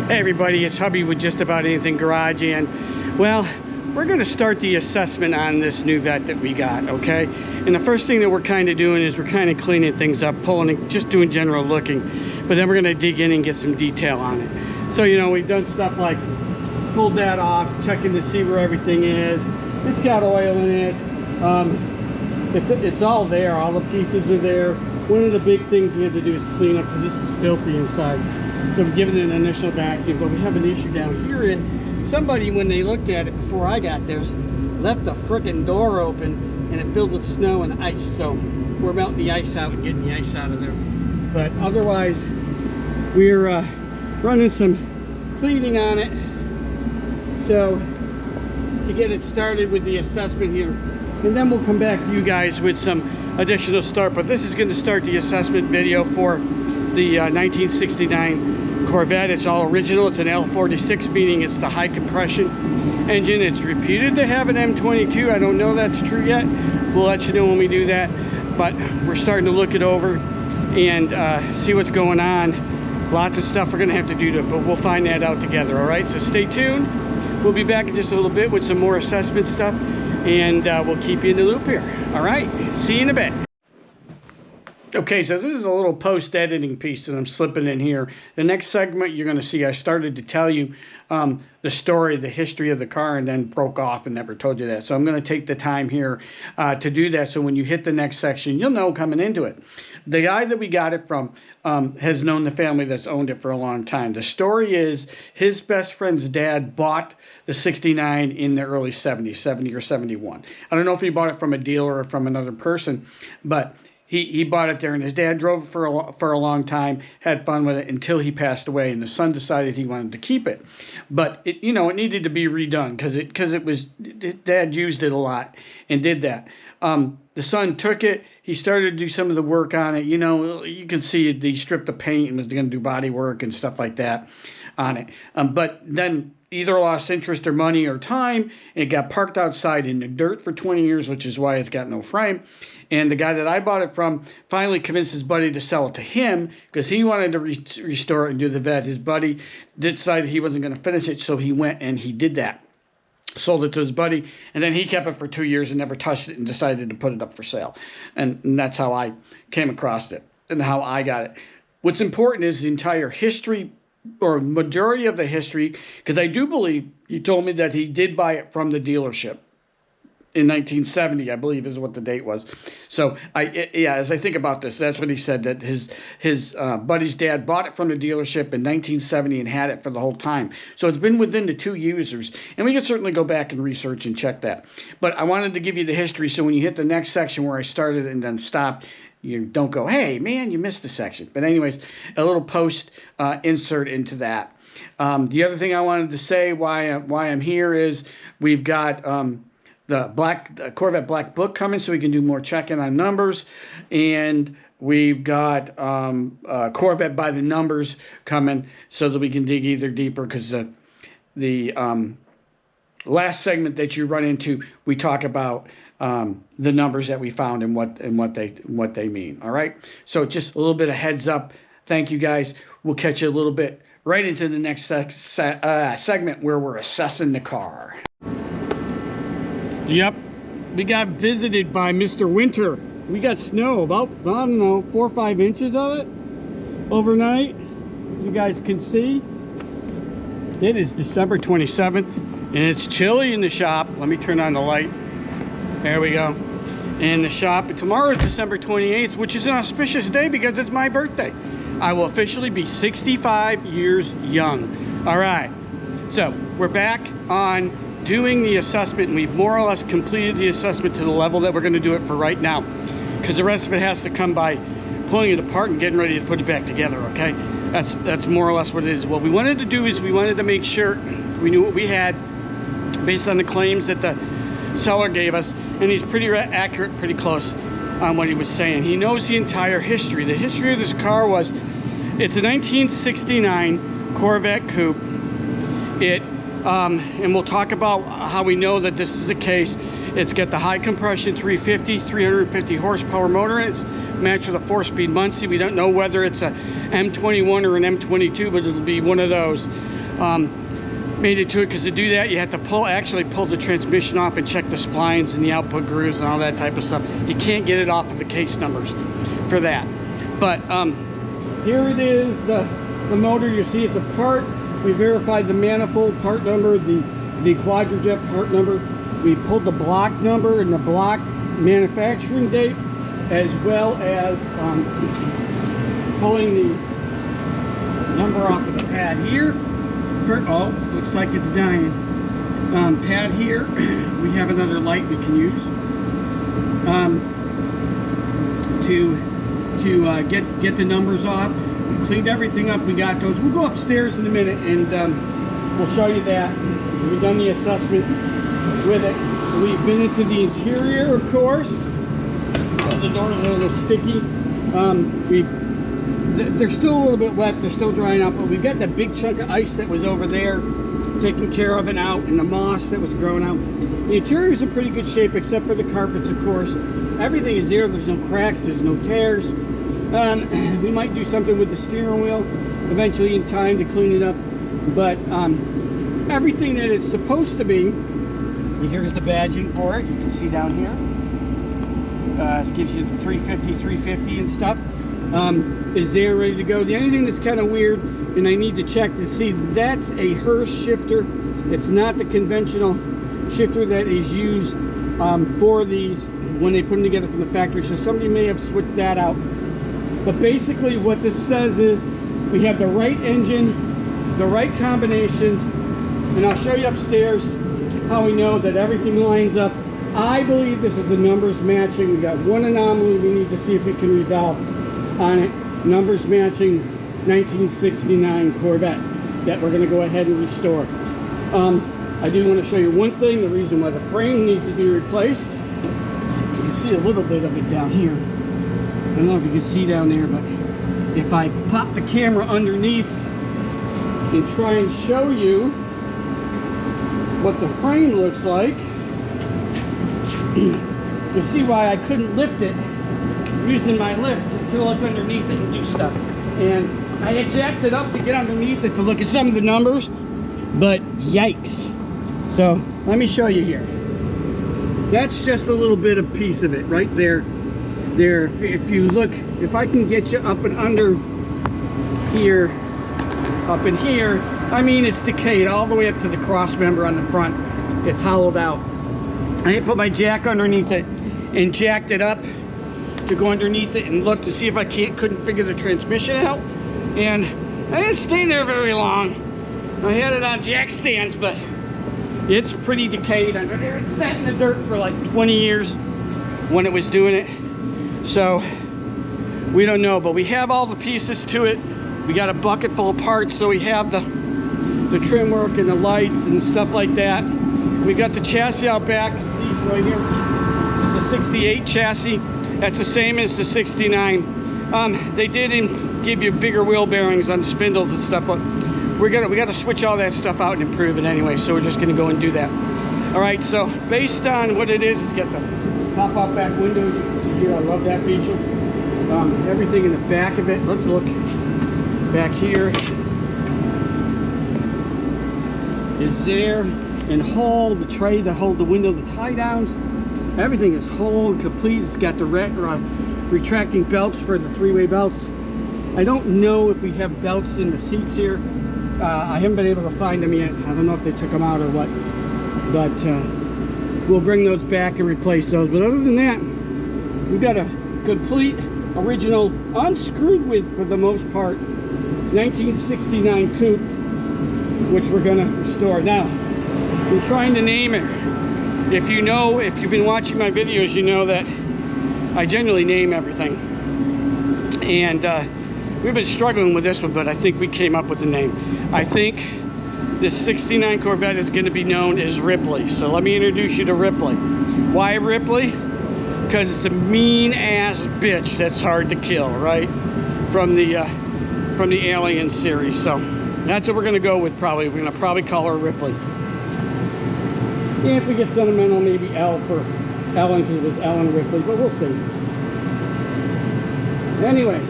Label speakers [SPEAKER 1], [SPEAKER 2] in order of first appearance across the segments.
[SPEAKER 1] Hey everybody, it's Hubby with Just About Anything Garage, and well, we're going to start the assessment on this new vet that we got, okay? And the first thing that we're kind of doing is we're kind of cleaning things up, pulling, just doing general looking, but then we're going to dig in and get some detail on it. So, you know, we've done stuff like pulled that off, checking to see where everything is. It's got oil in it. It's all there, all the pieces are there. One of the big things we had to do is clean up because this was filthy inside. So we're giving it an initial vacuum, but we have an issue down here. And somebody, when they looked at it before I got there, left the frickin' door open and it filled with snow and ice. So we're melting the ice out and getting the ice out of there. But otherwise, we're running some cleaning on it. So to get it started with the assessment here, and then we'll come back to you guys with some additional stuff. But this is going to start the assessment video for the 1969 Corvette. It's all original. It's an L46, meaning it's the high compression engine. It's reputed to have an M22. I don't know that's true yet. We'll let you know when we do that. But we're starting to look it over and see what's going on. Lots of stuff we're going to have to do to, but we'll find that out together. All right, so stay tuned. We'll be back in just a little bit with some more assessment stuff, and we'll keep you in the loop here. All right, see you in a bit. Okay, so this is a little post-editing piece that I'm slipping in here. The next segment you're going to see, I started to tell you the story, the history of the car, and then broke off and never told you that. So I'm going to take the time here to do that, so when you hit the next section, you'll know coming into it. The guy that we got it from has known the family that's owned it for a long time. The story is his best friend's dad bought the 69 in the early 70s, 70 or 71. I don't know if he bought it from a dealer or from another person, but he bought it there, and his dad drove it for a long time, had fun with it until he passed away, and the son decided he wanted to keep it. But it, you know, it needed to be redone because Dad used it a lot and did that. The son took it. He started to do some of the work on it. You know, you can see he stripped the paint and was going to do body work and stuff like that on it. But then either lost interest or money or time, and it got parked outside in the dirt for 20 years, which is why it's got no frame. And the guy that I bought it from finally convinced his buddy to sell it to him because he wanted to restore it and do the vet. His buddy decided he wasn't going to finish it, so he went and he did that. Sold it to his buddy, and then he kept it for 2 years and never touched it and decided to put it up for sale. And that's how I came across it and how I got it. What's important is the entire history, or majority of the history, because I do believe he told me that he did buy it from the dealership in 1970, I believe is what the date was. So yeah, as I think about this, that's what he said, that his buddy's dad bought it from the dealership in 1970 and had it for the whole time. So it's been within the two users, and we can certainly go back and research and check that. But I wanted to give you the history, so when you hit the next section where I started and then stopped, you don't go, hey man, you missed a section. But anyways, a little post insert into that. The other thing I wanted to say why I'm here is we've got the Corvette Black Book coming, so we can do more checking on numbers, and we've got Corvette by the numbers coming, so that we can dig either deeper, because the last segment that you run into, we talk about the numbers that we found and what they mean. All right, so just a little bit of heads up. Thank you guys. We'll catch you a little bit right into the next segment where we're assessing the car. Yep, we got visited by Mr. Winter. We got snow, about, I don't know, 4 or 5 inches of it overnight. As you guys can see, it is December 27th, and it's chilly in the shop. Let me turn on the light. There we go. In the shop. And tomorrow is December 28th, which is an auspicious day because it's my birthday. I will officially be 65 years young. All right, so we're back on doing the assessment, and we've more or less completed the assessment to the level that we're going to do it for right now, because the rest of it has to come by pulling it apart and getting ready to put it back together. Okay, that's more or less what it is. What we wanted to do is we wanted to make sure we knew what we had based on the claims that the seller gave us, and he's pretty accurate, pretty close on what he was saying. He knows the entire history. The history of this car was, it's a 1969 Corvette Coupe. And we'll talk about how we know that this is the case. It's got the high compression 350 horsepower motor in it. It's match with a 4-speed Muncie. We don't know whether it's a M21 or an M22, but it'll be one of those. Made it to it because to do that you have to actually pull the transmission off and check the splines and the output grooves and all that type of stuff. You can't get it off of the case numbers for that. But here it is, the motor. You see it's a part. We verified the manifold part number, the quadrajet part number. We pulled the block number and the block manufacturing date, as well as pulling the number off of the pad here. Oh, looks like it's dying. Pad here, we have another light we can use to get the numbers off. We cleaned everything up. We got those. We'll go upstairs in a minute and we'll show you that. We've done the assessment with it. We've been into the interior, of course. The doors are a little sticky. They're still a little bit wet. They're still drying out, but we've got that big chunk of ice that was over there taken care of and out, and the moss that was growing out. The interior is in pretty good shape, except for the carpets, of course. Everything is there. There's no cracks. There's no tears. We might do something with the steering wheel eventually in time to clean it up, but everything that it's supposed to be. Here's the badging for it. You can see down here. This gives you the 350 and stuff. Is there ready to go. The only thing that's kind of weird, and I need to check to see, that's a Hurst shifter. It's not the conventional shifter that is used for these when they put them together from the factory. So somebody may have switched that out. But basically what this says is we have the right engine, the right combination, and I'll show you upstairs how we know that everything lines up. I believe this is the numbers matching. We got one anomaly we need to see if we can resolve on it. Numbers matching 1969 Corvette that we're going to go ahead and restore. I do want to show you one thing, the reason why the frame needs to be replaced. You can see a little bit of it down here. I don't know if you can see down there, but if I pop the camera underneath and try and show you what the frame looks like, you'll see why I couldn't lift it using my lift to look underneath it and do stuff. And I had jacked it up to get underneath it to look at some of the numbers, but yikes. So let me show you here. That's just a little bit of piece of it right there. There, if you look, if I can get you up and under here, up in here, I mean it's decayed all the way up to the cross member on the front. It's hollowed out. I put my jack underneath it and jacked it up to go underneath it and look to see if I couldn't figure the transmission out. And I didn't stay there very long. I had it on jack stands, but it's pretty decayed under there. It sat in the dirt for like 20 years when it was doing it. So we don't know, but we have all the pieces to it. We got a bucket full of parts, so we have the trim work and the lights and stuff like that. We got the chassis out back. See right here. This is a 68 chassis. That's the same as the 69. They did give you bigger wheel bearings on the spindles and stuff, but we got to switch all that stuff out and improve it anyway. So we're just going to go and do that. All right. So based on what it is, it's got the pop-out back windows. You can see here. I love that feature. Everything in the back of it. Let's look back here. Is there and whole, the tray to hold the window, the tie downs. Everything is whole and complete. It's got the retracting belts for the three-way belts. I don't know if we have belts in the seats here. I haven't been able to find them yet. I don't know if they took them out or what, but we'll bring those back and replace those. But other than that, we've got a complete original, unscrewed with, for the most part, 1969 coupe, which we're going to restore. Now, we're trying to name it. If you know, if you've been watching my videos, you know that I generally name everything. And we've been struggling with this one, but I think we came up with the name. I think this 69 Corvette is going to be known as Ripley. So let me introduce you to Ripley. Why Ripley? Because it's a mean-ass bitch that's hard to kill, right? From the Alien series. So that's what we're going to go with probably. We're going to probably call her Ripley. Yeah, if we get sentimental, maybe L for Ellen, because it was Ellen Ripley, but we'll see. Anyways,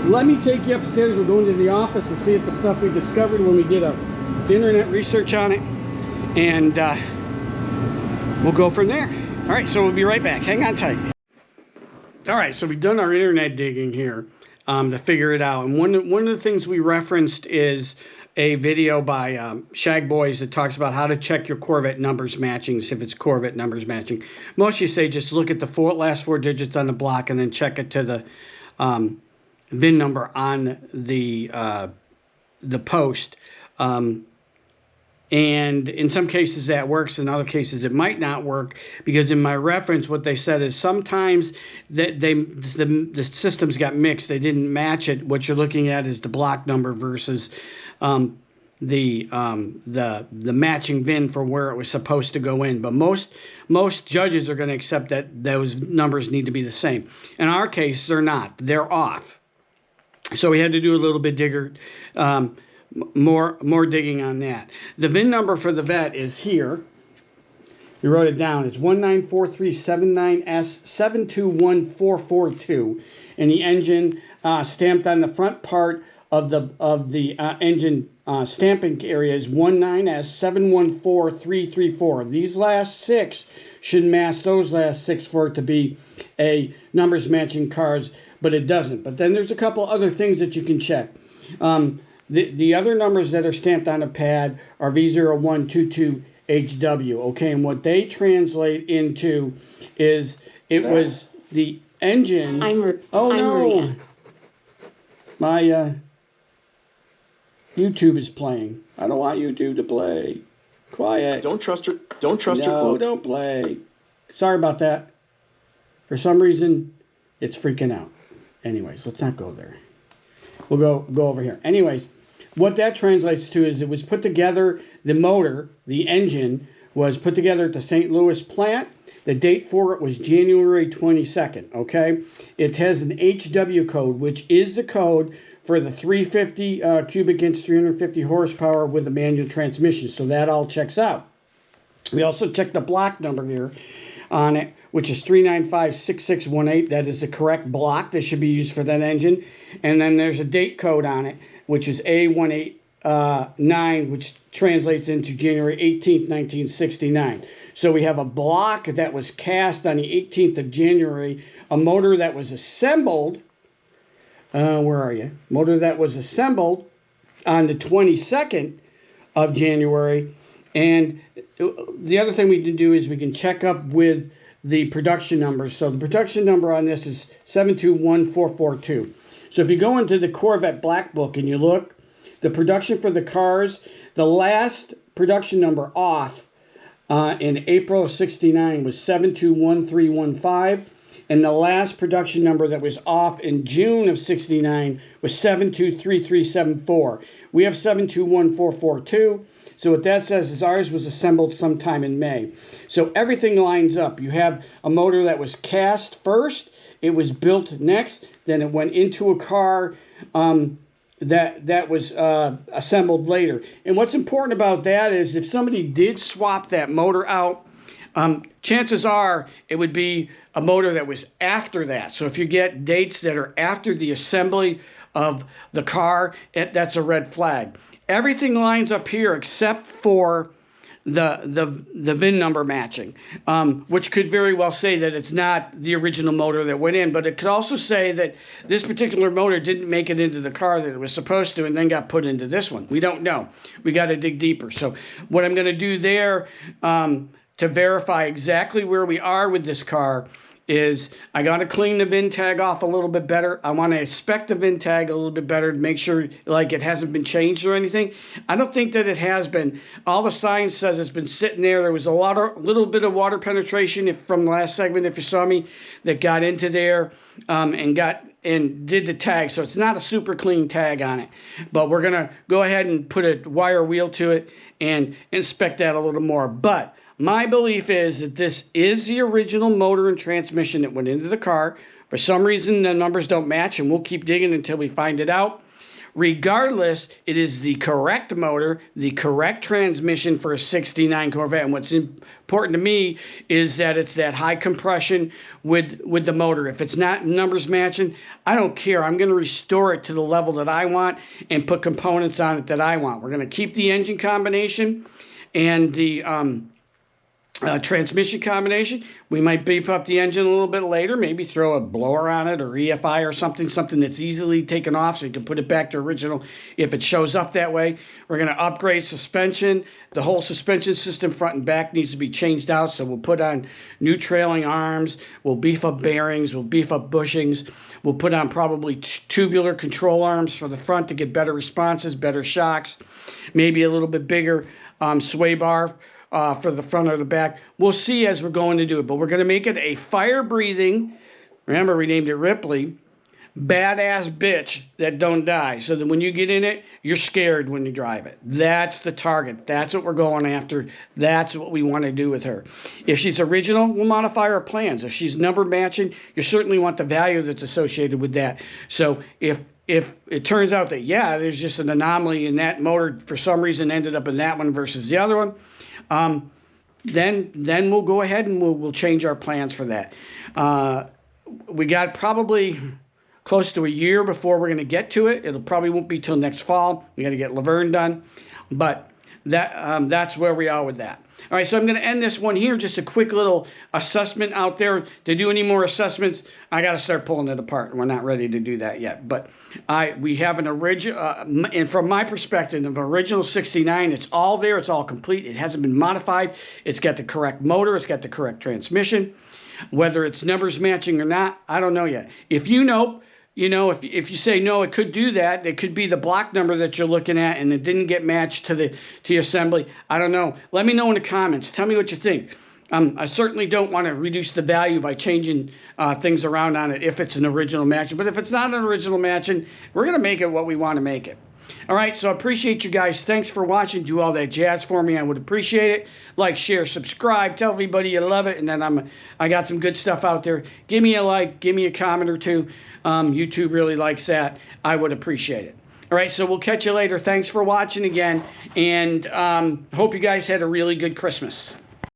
[SPEAKER 1] let me take you upstairs. We're going to the office and see if the stuff we discovered when we did a internet research on it, and we'll go from there. All right, so we'll be right back. Hang on tight. All right, so we've done our internet digging here to figure it out, and one of the things we referenced is a video by Shag Boys that talks about how to check your Corvette numbers matchings if it's Corvette numbers matching. Most you say just look at the last four digits on the block and then check it to the VIN number on the post. And in some cases that works, in other cases it might not work, because in my reference what they said is sometimes that the systems got mixed. They didn't match it. What you're looking at is the block number versus the matching VIN for where it was supposed to go in. But most judges are going to accept that those numbers need to be the same. In our case, they're not. They're off. So we had to do a little bit more digging on that. The VIN number for the Vette is here. You wrote it down. It's 1943797214442, and the engine stamped on the front part of the engine stamping area is 19S714334. These last six should match those last six for it to be a numbers matching cars, but it doesn't. But then there's a couple other things that you can check. The other numbers that are stamped on the pad are V0122HW, okay? And what they translate into is it was the engine. Oh no! My YouTube is playing. I don't want YouTube to play. Quiet.
[SPEAKER 2] Don't trust your clothes.
[SPEAKER 1] No, don't play. Sorry about that. For some reason, it's freaking out. Anyways, let's not go there. We'll go over here. Anyways, what that translates to is it was put together, the motor, the engine, was put together at the St. Louis plant. The date for it was January 22nd, okay? It has an HW code, which is the code for the 350 cubic inch, 350 horsepower with a manual transmission. So that all checks out. We also checked the block number here on it, which is 3956618. That is the correct block that should be used for that engine. And then there's a date code on it, which is A189, which translates into January 18th, 1969. So we have a block that was cast on the 18th of January, a motor that was assembled, where are you? Motor that was assembled on the 22nd of January. And the other thing we can do is we can check up with the production number. So the production number on this is 721442. So if you go into the Corvette Black Book and you look, the production for the cars, the last production number off in April of 69 was 721315. And the last production number that was off in June of 69 was 723374. We have 721442. So what that says is ours was assembled sometime in May. So everything lines up. You have a motor that was cast first. It was built next. Then it went into a car that was assembled later. And what's important about that is if somebody did swap that motor out, chances are it would be a motor that was after that. So if you get dates that are after the assembly of the car, that's a red flag. Everything lines up here except for the VIN number matching, which could very well say that it's not the original motor that went in, but it could also say that this particular motor didn't make it into the car that it was supposed to and then got put into this one. We don't know. We got to dig deeper. So what I'm going to do there to verify exactly where we are with this car is I got to clean the VIN tag off a little bit better. I want to inspect the VIN tag a little bit better to make sure like it hasn't been changed or anything. I don't think that it has been. All the science says it's been sitting there. There was a little bit of water penetration from the last segment, if you saw me, that got into there and did the tag. So it's not a super clean tag on it. But we're going to go ahead and put a wire wheel to it and inspect that a little more. But my belief is that this is the original motor and transmission that went into the car. For some reason, the numbers don't match, and we'll keep digging until we find it out. regardless, it is the correct motor, the correct transmission for a 69 Corvette. And what's important to me is that it's that high compression with the motor. If it's not numbers matching, I don't care. I'm going to restore it to the level that I want and put components on it that I want. We're going to keep the engine combination and the transmission combination. We might beef up the engine a little bit later, maybe throw a blower on it or EFI or something that's easily taken off so you can put it back to original if it shows up that way. We're going to upgrade suspension. The whole suspension system front and back needs to be changed out, so we'll put on new trailing arms, we'll beef up bearings, we'll beef up bushings, we'll put on probably tubular control arms for the front to get better responses, better shocks, maybe a little bit bigger sway bar for the front or the back. We'll see as we're going to do it, but we're going to make it a fire-breathing, remember we named it Ripley, badass bitch that don't die, so that when you get in it, you're scared when you drive it. That's the target. That's what we're going after. That's what we want to do with her. If she's original, we'll modify our plans. If she's number matching, you certainly want the value that's associated with that. So if it turns out that, yeah, there's just an anomaly in that motor for some reason ended up in that one versus the other one, then we'll go ahead and we'll change our plans for that. We got probably close to a year before we're going to get to it. It'll probably won't be till next fall. We got to get Laverne done, but that's where we are with that. All right, so I'm going to end this one here. Just a quick little assessment out there. To do any more assessments, I got to start pulling it apart. We're not ready to do that yet. But we have an original, and from my perspective, of original 69, it's all there. It's all complete. It hasn't been modified. It's got the correct motor. It's got the correct transmission. Whether it's numbers matching or not, I don't know yet. If you know, if you say no, it could do that. It could be the block number that you're looking at, and it didn't get matched to the assembly. I don't know. Let me know in the comments. Tell me what you think. I certainly don't want to reduce the value by changing things around on it if it's an original matching. But if it's not an original matching, we're going to make it what we want to make it. All right, so I appreciate you guys. Thanks for watching. Do all that jazz for me. I would appreciate it. Like, share, subscribe. Tell everybody you love it. And then I got some good stuff out there. Give me a like. Give me a comment or two. YouTube really likes that. I would appreciate it. All right, so we'll catch you later. Thanks for watching again. And hope you guys had a really good Christmas.